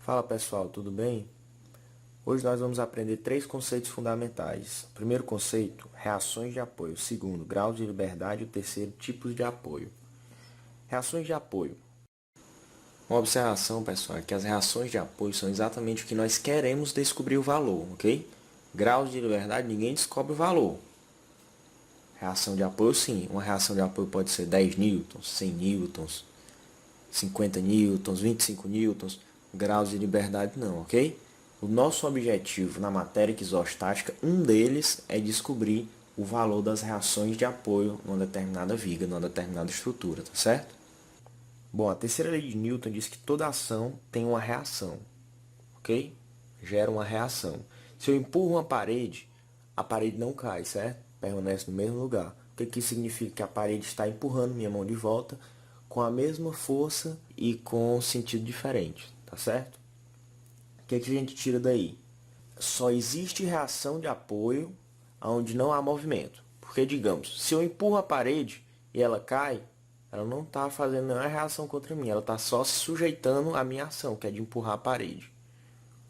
Fala pessoal, tudo bem? Hoje nós vamos aprender três conceitos fundamentais. O primeiro conceito, reações de apoio. O segundo, grau de liberdade. O terceiro, tipos de apoio. Reações de apoio. Uma observação, pessoal, é que as reações de apoio são exatamente o que nós queremos descobrir o valor, ok? Graus de liberdade, ninguém descobre o valor. Reação de apoio, sim. Uma reação de apoio pode ser 10 newtons, 100 newtons, 50 newtons, 25 newtons. Graus de liberdade não, ok? O nosso objetivo na matéria isostática, um deles é descobrir o valor das reações de apoio numa determinada viga, numa determinada estrutura, tá certo? Bom, a terceira lei de Newton diz que toda ação tem uma reação, ok? Gera uma reação. Se eu empurro uma parede, a parede não cai, certo? Permanece no mesmo lugar. O que isso significa? Que a parede está empurrando minha mão de volta com a mesma força e com sentido diferente, tá certo? O que a gente tira daí? Só existe reação de apoio onde não há movimento. Porque, digamos, se eu empurro a parede e ela cai, ela não está fazendo nenhuma reação contra mim, ela está só se sujeitando à minha ação, que é de empurrar a parede.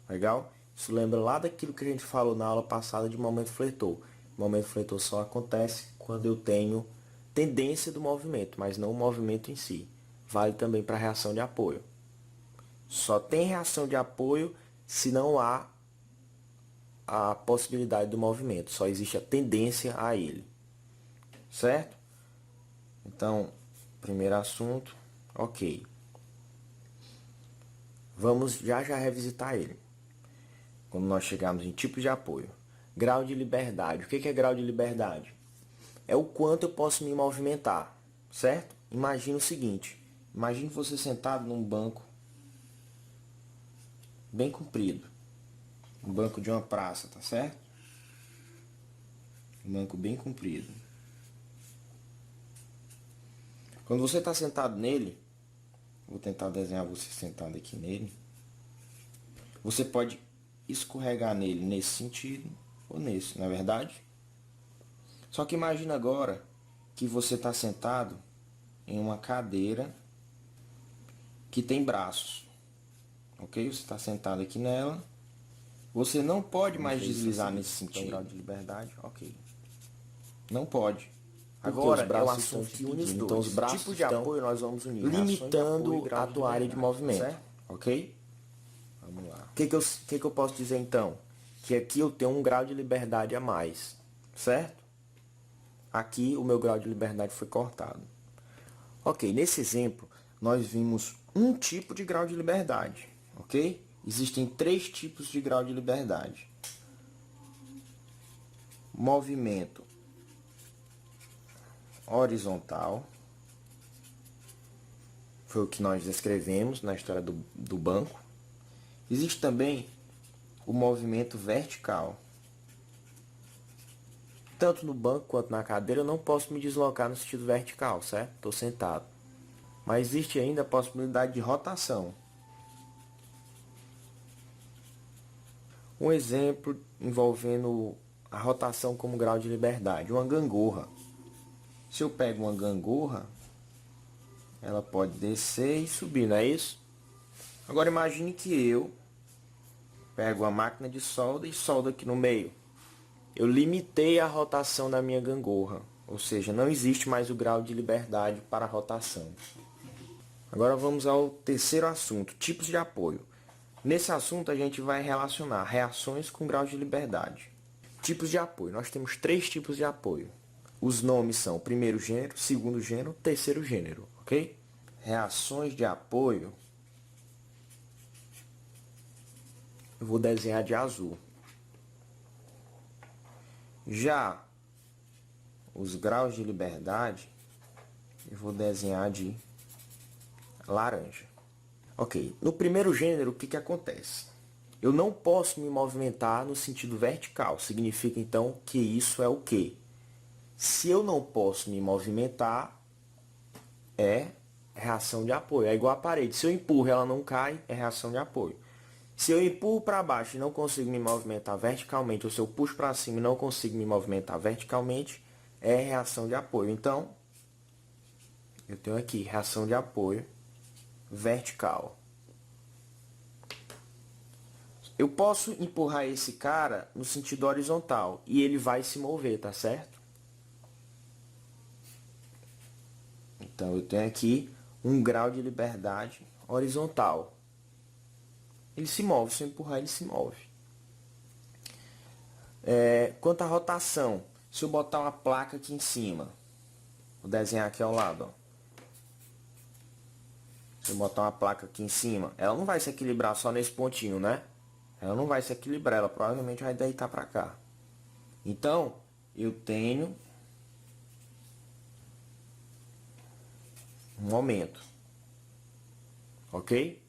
Legal? Isso lembra lá daquilo que a gente falou na aula passada de momento fletor. O momento fletor só acontece quando eu tenho tendência do movimento, mas não o movimento em si. Vale também para a reação de apoio. Só tem reação de apoio se não há a possibilidade do movimento. Só existe a tendência a ele. Certo? Então, primeiro assunto, ok. Vamos já revisitar ele. Quando nós chegarmos em tipos de apoio. Grau de liberdade. O que é grau de liberdade? É o quanto eu posso me movimentar, certo? Imagina o seguinte. Imagine você sentado num banco bem comprido. Um banco de uma praça, tá certo? Um banco bem comprido. Quando você está sentado nele, vou tentar desenhar você sentado aqui nele. Você pode escorregar nele nesse sentido ou nesse, não é verdade? Só que imagina agora que você está sentado em uma cadeira que tem braços. Ok? Você está sentado aqui nela. Você não pode mais deslizar nesse sentido. Grau de liberdade, ok. Não pode. Agora é o assunto que une os dois. Então os braços tipos de apoio nós vamos unir, limitando a tua área de movimento, certo? Ok? Vamos lá. O que eu posso dizer então? Que aqui eu tenho um grau de liberdade a mais, certo? Aqui o meu grau de liberdade foi cortado. Ok, nesse exemplo nós vimos um tipo de grau de liberdade, ok? Existem três tipos de grau de liberdade. Movimento horizontal, foi o que nós descrevemos na história do banco. Existe também o movimento vertical. Tanto no banco quanto na cadeira eu não posso me deslocar no sentido vertical, certo? Estou sentado. Mas existe ainda a possibilidade de rotação. Um exemplo envolvendo a rotação como grau de liberdade, uma gangorra. Se eu pego uma gangorra, ela pode descer e subir, não é isso? Agora imagine que eu pego a máquina de solda e soldo aqui no meio. Eu limitei a rotação da minha gangorra, ou seja, não existe mais o grau de liberdade para a rotação. Agora vamos ao terceiro assunto, tipos de apoio. Nesse assunto a gente vai relacionar reações com grau de liberdade. Tipos de apoio. Nós temos três tipos de apoio. Os nomes são o primeiro gênero, segundo gênero, terceiro gênero, ok? Reações de apoio. Eu vou desenhar de azul. Já os graus de liberdade, eu vou desenhar de laranja. Ok, no primeiro gênero, o que acontece? Eu não posso me movimentar no sentido vertical. Significa, então, que isso é o quê? Se eu não posso me movimentar, é reação de apoio. É igual a parede. Se eu empurro e ela não cai, é reação de apoio. Se eu empurro para baixo e não consigo me movimentar verticalmente, ou se eu puxo para cima e não consigo me movimentar verticalmente, é reação de apoio. Então, eu tenho aqui reação de apoio vertical. Eu posso empurrar esse cara no sentido horizontal e ele vai se mover, tá certo? Então, eu tenho aqui um grau de liberdade horizontal. Ele se move, se eu empurrar, ele se move. Quanto à rotação, se eu botar uma placa aqui em cima, vou desenhar aqui ao lado, ó. Se eu botar uma placa aqui em cima, ela não vai se equilibrar só nesse pontinho, né? Ela não vai se equilibrar, ela provavelmente vai deitar para cá. Então, eu tenho um momento. Ok?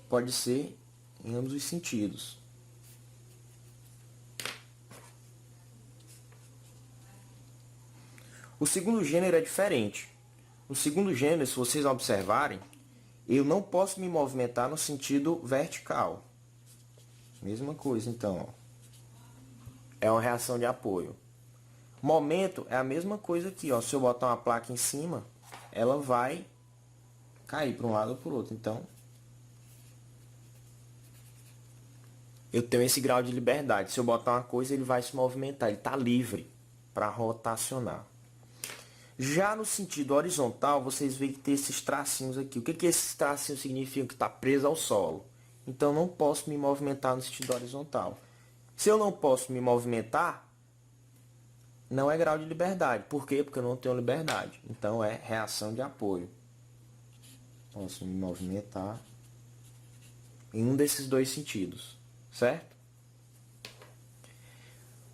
Pode ser em ambos os sentidos. O segundo gênero é diferente. No segundo gênero, se vocês observarem, eu não posso me movimentar no sentido vertical. Mesma coisa, então. Ó. É uma reação de apoio. Momento é a mesma coisa aqui. Ó. Se eu botar uma placa em cima, ela vai cair para um lado ou para o outro. Então, eu tenho esse grau de liberdade. Se eu botar uma coisa, ele vai se movimentar. Ele está livre para rotacionar. Já no sentido horizontal, vocês veem que tem esses tracinhos aqui. O que esses tracinhos significam? Que está preso ao solo. Então, não posso me movimentar no sentido horizontal. Se eu não posso me movimentar, não é grau de liberdade. Por quê? Porque eu não tenho liberdade. Então, é reação de apoio. Posso me movimentar em um desses dois sentidos. Certo?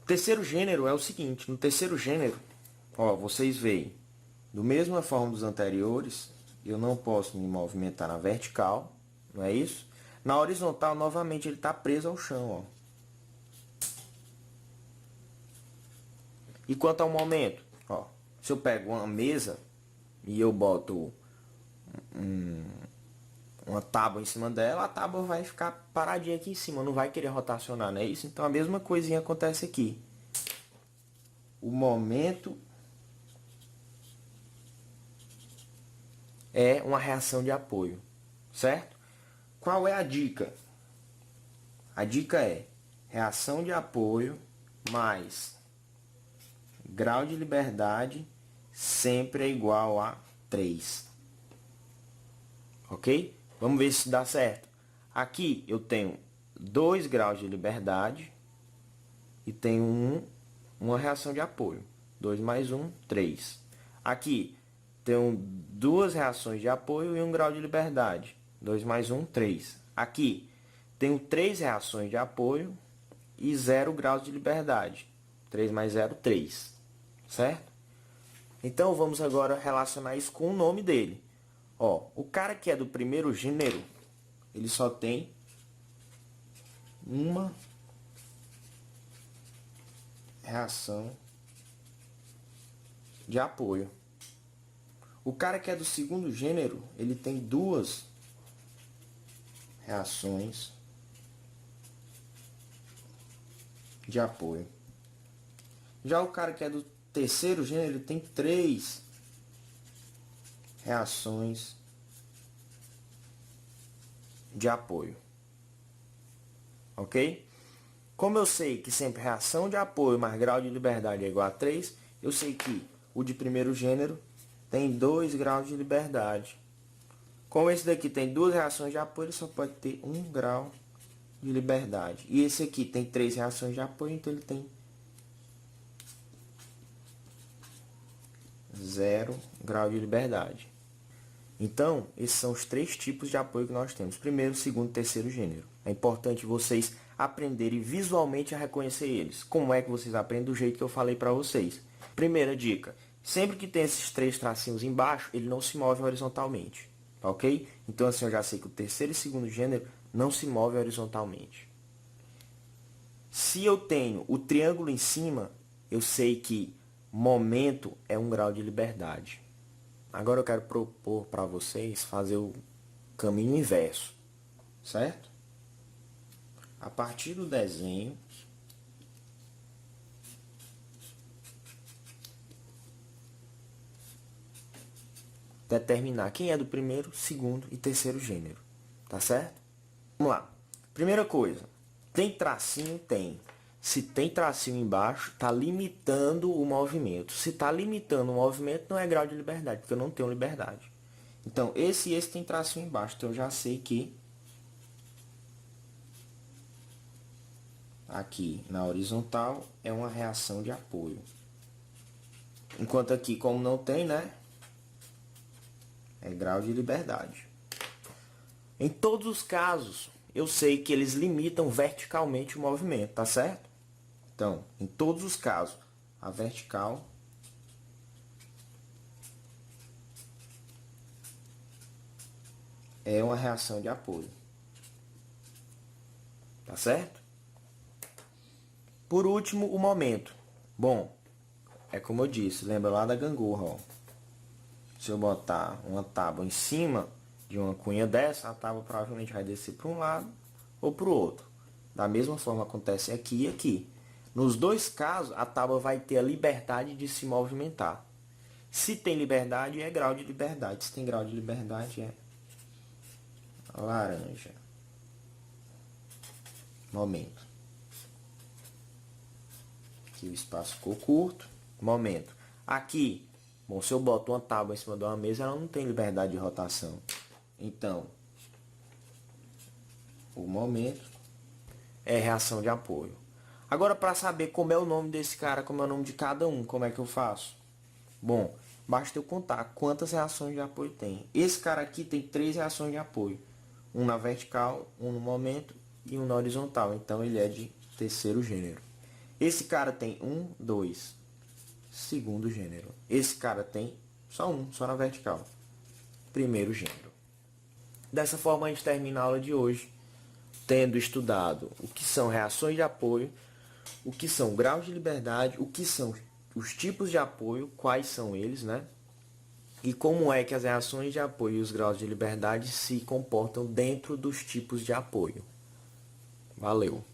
O terceiro gênero é o seguinte. No terceiro gênero, ó, vocês veem, da mesma forma dos anteriores, eu não posso me movimentar na vertical, não é isso? Na horizontal, novamente, ele está preso ao chão, ó. E quanto ao momento, ó, se eu pego uma mesa e eu boto uma tábua em cima dela, a tábua vai ficar paradinha aqui em cima, não vai querer rotacionar, não é isso? Então, a mesma coisinha acontece aqui. O momento é uma reação de apoio, certo? Qual é a dica? A dica é reação de apoio mais grau de liberdade sempre é igual a 3. Ok? Vamos ver se dá certo. Aqui eu tenho 2 graus de liberdade e tenho uma reação de apoio. 2 mais 1, 3. Aqui tenho 2 reações de apoio e 1 grau de liberdade. 2 mais 1, 3. Aqui tenho 3 reações de apoio e 0 graus de liberdade. 3 mais 0, 3. Certo? Então, vamos agora relacionar isso com o nome dele. Ó, o cara que é do primeiro gênero, ele só tem uma reação de apoio. O cara que é do segundo gênero, ele tem 2 reações de apoio. Já o cara que é do terceiro gênero, ele tem 3 reações de apoio. Ok? Como eu sei que sempre reação de apoio mais grau de liberdade é igual a 3, eu sei que o de primeiro gênero tem 2 graus de liberdade. Como esse daqui tem 2 reações de apoio, ele só pode ter 1 grau de liberdade. E esse aqui tem 3 reações de apoio, então ele tem 0 grau de liberdade. Então, esses são os 3 tipos de apoio que nós temos. Primeiro, segundo e terceiro gênero. É importante vocês aprenderem visualmente a reconhecer eles. Como é que vocês aprendem? Do jeito que eu falei para vocês. Primeira dica. Sempre que tem esses 3 tracinhos embaixo, ele não se move horizontalmente. Ok? Então, assim, eu já sei que o terceiro e segundo gênero não se move horizontalmente. Se eu tenho o triângulo em cima, eu sei que momento é 1 grau de liberdade. Agora eu quero propor para vocês fazer o caminho inverso, certo? A partir do desenho, determinar quem é do primeiro, segundo e terceiro gênero, tá certo? Vamos lá. Primeira coisa, tem tracinho? Tem. Se tem tracinho embaixo, está limitando o movimento. Se está limitando o movimento, não é grau de liberdade, porque eu não tenho liberdade. Então, esse e esse tem tracinho embaixo, então eu já sei que aqui na horizontal é uma reação de apoio. Enquanto aqui, como não tem, né? É grau de liberdade. Em todos os casos, eu sei que eles limitam verticalmente o movimento, tá certo? Então, em todos os casos, a vertical é uma reação de apoio. Tá certo? Por último, o momento. Bom, é como eu disse, lembra lá da gangorra, ó. Se eu botar uma tábua em cima de uma cunha dessa, a tábua provavelmente vai descer para um lado ou para o outro. Da mesma forma acontece aqui e aqui. Nos dois casos, a tábua vai ter a liberdade de se movimentar. Se tem liberdade, é grau de liberdade. Se tem grau de liberdade, é laranja. Momento. Aqui o espaço ficou curto. Momento. Aqui, bom, se eu boto uma tábua em cima de uma mesa, ela não tem liberdade de rotação. Então, o momento é reação de apoio. Agora, para saber como é o nome desse cara, como é o nome de cada um, como é que eu faço? Bom, basta eu contar quantas reações de apoio tem. Esse cara aqui tem 3 reações de apoio. Um na vertical, um no momento e um na horizontal. Então, ele é de terceiro gênero. Esse cara tem 1, 2, segundo gênero. Esse cara tem só um, só na vertical. Primeiro gênero. Dessa forma, a gente termina a aula de hoje, tendo estudado o que são reações de apoio, o que são graus de liberdade, o que são os tipos de apoio, quais são eles, né? E como é que as reações de apoio e os graus de liberdade se comportam dentro dos tipos de apoio. Valeu!